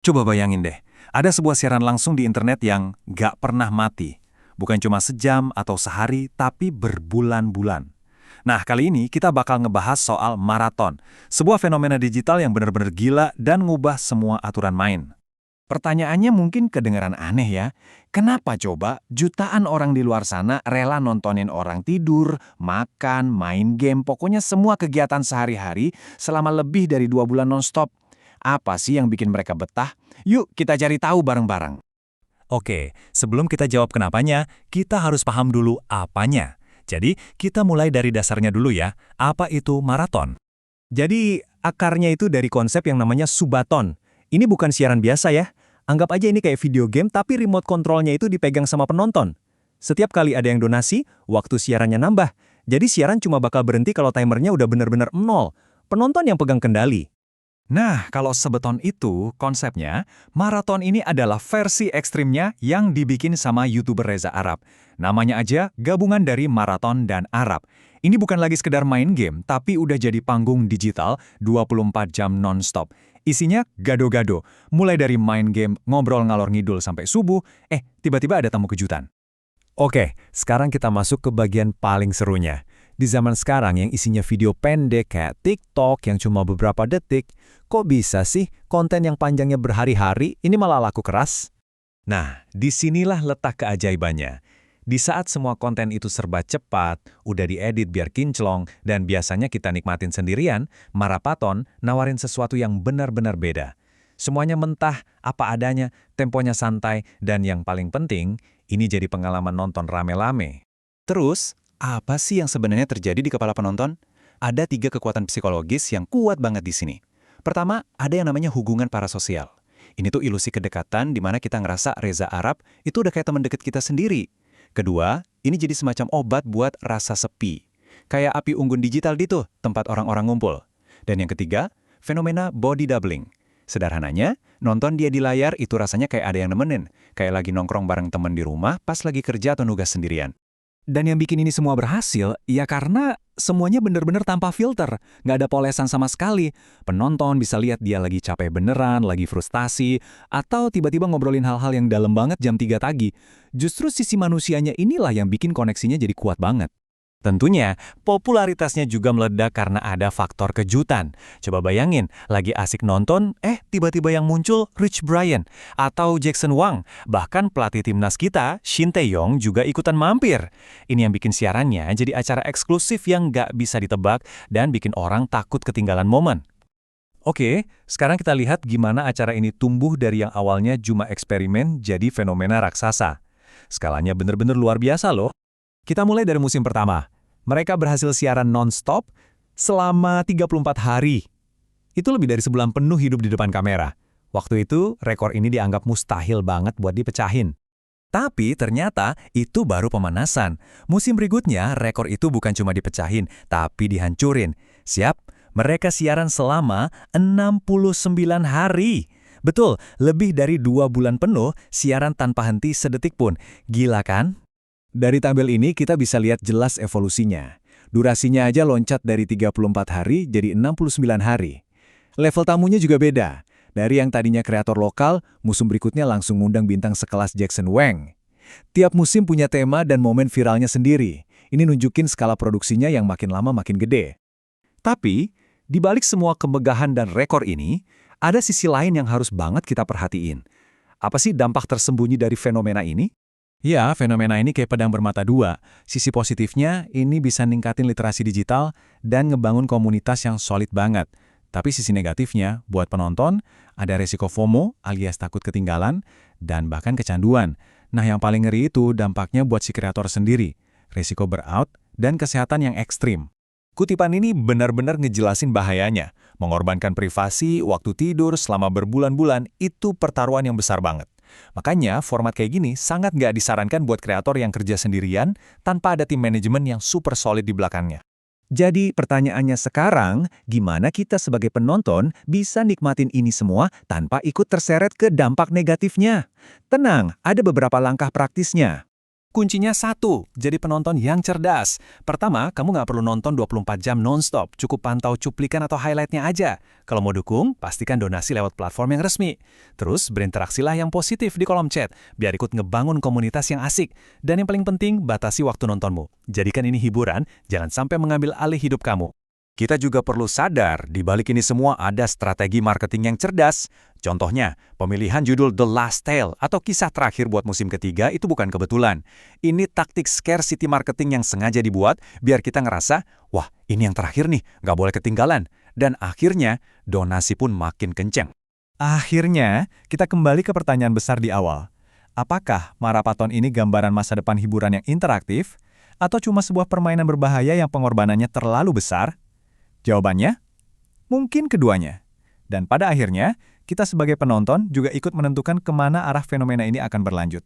Coba bayangin deh, ada sebuah siaran langsung di internet yang nggak pernah mati. Bukan cuma sejam atau sehari, tapi berbulan-bulan. Nah, kali ini kita bakal ngebahas soal maraton. Sebuah fenomena digital yang benar-benar gila dan ngubah semua aturan main. Pertanyaannya mungkin kedengaran aneh ya. Kenapa coba jutaan orang di luar sana rela nontonin orang tidur, makan, main game, pokoknya semua kegiatan sehari-hari selama lebih dari 2 bulan nonstop? Apa sih yang bikin mereka betah? Yuk kita cari tahu bareng-bareng. Oke, sebelum kita jawab kenapanya, kita harus paham dulu apanya. Jadi, kita mulai dari dasarnya dulu ya. Apa itu maraton? Jadi, akarnya itu dari konsep yang namanya subaton. Ini bukan siaran biasa ya. Anggap aja ini kayak video game tapi remote kontrolnya itu dipegang sama penonton. Setiap kali ada yang donasi, waktu siarannya nambah. Jadi siaran cuma bakal berhenti kalau timernya udah benar-benar nol. Penonton yang pegang kendali. Nah, kalau sebeton itu konsepnya, maraton ini adalah versi ekstrimnya yang dibikin sama YouTuber Reza Arab. Namanya aja gabungan dari maraton dan Arab. Ini bukan lagi sekedar main game, tapi udah jadi panggung digital 24 jam non-stop. Isinya gado-gado, mulai dari main game, ngobrol ngalor ngidul sampai subuh, tiba-tiba ada tamu kejutan. Oke, sekarang kita masuk ke bagian paling serunya. Di zaman sekarang yang isinya video pendek kayak TikTok yang cuma beberapa detik, kok bisa sih konten yang panjangnya berhari-hari ini malah laku keras? Nah, disinilah letak keajaibannya. Di saat semua konten itu serba cepat, udah diedit biar kinclong, dan biasanya kita nikmatin sendirian, Marapaton nawarin sesuatu yang benar-benar beda. Semuanya mentah, apa adanya, temponya santai, dan yang paling penting, ini jadi pengalaman nonton rame-rame. Terus, apa sih yang sebenarnya terjadi di kepala penonton? Ada 3 kekuatan psikologis yang kuat banget di sini. Pertama, ada yang namanya hubungan parasosial. Ini tuh ilusi kedekatan di mana kita ngerasa Reza Arab itu udah kayak teman dekat kita sendiri. Kedua, ini jadi semacam obat buat rasa sepi. Kayak api unggun digital gitu, tempat orang-orang ngumpul. Dan yang ketiga, fenomena body doubling. Sederhananya, nonton dia di layar itu rasanya kayak ada yang nemenin. Kayak lagi nongkrong bareng temen di rumah pas lagi kerja atau nugas sendirian. Dan yang bikin ini semua berhasil, ya karena semuanya bener-bener tanpa filter, nggak ada polesan sama sekali. Penonton bisa lihat dia lagi capek beneran, lagi frustasi, atau tiba-tiba ngobrolin hal-hal yang dalam banget jam 3 pagi. Justru sisi manusianya inilah yang bikin koneksinya jadi kuat banget. Tentunya, popularitasnya juga meledak karena ada faktor kejutan. Coba bayangin, lagi asik nonton, tiba-tiba yang muncul Rich Brian atau Jackson Wang. Bahkan pelatih timnas kita, Shin Tae-yong juga ikutan mampir. Ini yang bikin siarannya jadi acara eksklusif yang nggak bisa ditebak dan bikin orang takut ketinggalan momen. Oke, sekarang kita lihat gimana acara ini tumbuh dari yang awalnya cuma eksperimen jadi fenomena raksasa. Skalanya bener-bener luar biasa loh. Kita mulai dari musim pertama. Mereka berhasil siaran non-stop selama 34 hari. Itu lebih dari sebulan penuh hidup di depan kamera. Waktu itu, rekor ini dianggap mustahil banget buat dipecahin. Tapi ternyata itu baru pemanasan. Musim berikutnya, rekor itu bukan cuma dipecahin, tapi dihancurin. Siap, mereka siaran selama 69 hari. Betul, lebih dari 2 bulan penuh siaran tanpa henti sedetik pun. Gila kan? Dari tabel ini kita bisa lihat jelas evolusinya. Durasinya aja loncat dari 34 hari jadi 69 hari. Level tamunya juga beda. Dari yang tadinya kreator lokal, musim berikutnya langsung ngundang bintang sekelas Jackson Wang. Tiap musim punya tema dan momen viralnya sendiri. Ini nunjukin skala produksinya yang makin lama makin gede. Tapi, di balik semua kemegahan dan rekor ini, ada sisi lain yang harus banget kita perhatiin. Apa sih dampak tersembunyi dari fenomena ini? Ya, fenomena ini kayak pedang bermata dua. Sisi positifnya, ini bisa ningkatin literasi digital dan ngebangun komunitas yang solid banget. Tapi sisi negatifnya, buat penonton, ada resiko FOMO alias takut ketinggalan, dan bahkan kecanduan. Nah, yang paling ngeri itu dampaknya buat si kreator sendiri. Resiko burnout dan kesehatan yang ekstrim. Kutipan ini benar-benar ngejelasin bahayanya. Mengorbankan privasi, waktu tidur selama berbulan-bulan, itu pertaruhan yang besar banget. Makanya, format kayak gini sangat nggak disarankan buat kreator yang kerja sendirian tanpa ada tim manajemen yang super solid di belakangnya. Jadi pertanyaannya sekarang, gimana kita sebagai penonton bisa nikmatin ini semua tanpa ikut terseret ke dampak negatifnya? Tenang, ada beberapa langkah praktisnya. Kuncinya satu, jadi penonton yang cerdas. Pertama, kamu nggak perlu nonton 24 jam non-stop, cukup pantau cuplikan atau highlightnya aja. Kalau mau dukung, pastikan donasi lewat platform yang resmi. Terus, berinteraksilah yang positif di kolom chat, biar ikut ngebangun komunitas yang asik. Dan yang paling penting, batasi waktu nontonmu. Jadikan ini hiburan, jangan sampai mengambil alih hidup kamu. Kita juga perlu sadar, di balik ini semua ada strategi marketing yang cerdas. Contohnya, pemilihan judul The Last Tale atau kisah terakhir buat musim ketiga itu bukan kebetulan. Ini taktik scarcity marketing yang sengaja dibuat biar kita ngerasa, wah ini yang terakhir nih, nggak boleh ketinggalan. Dan akhirnya, donasi pun makin kenceng. Akhirnya, kita kembali ke pertanyaan besar di awal. Apakah Marapaton ini gambaran masa depan hiburan yang interaktif, atau cuma sebuah permainan berbahaya yang pengorbanannya terlalu besar? Jawabannya, mungkin keduanya. Dan pada akhirnya, kita sebagai penonton juga ikut menentukan kemana arah fenomena ini akan berlanjut.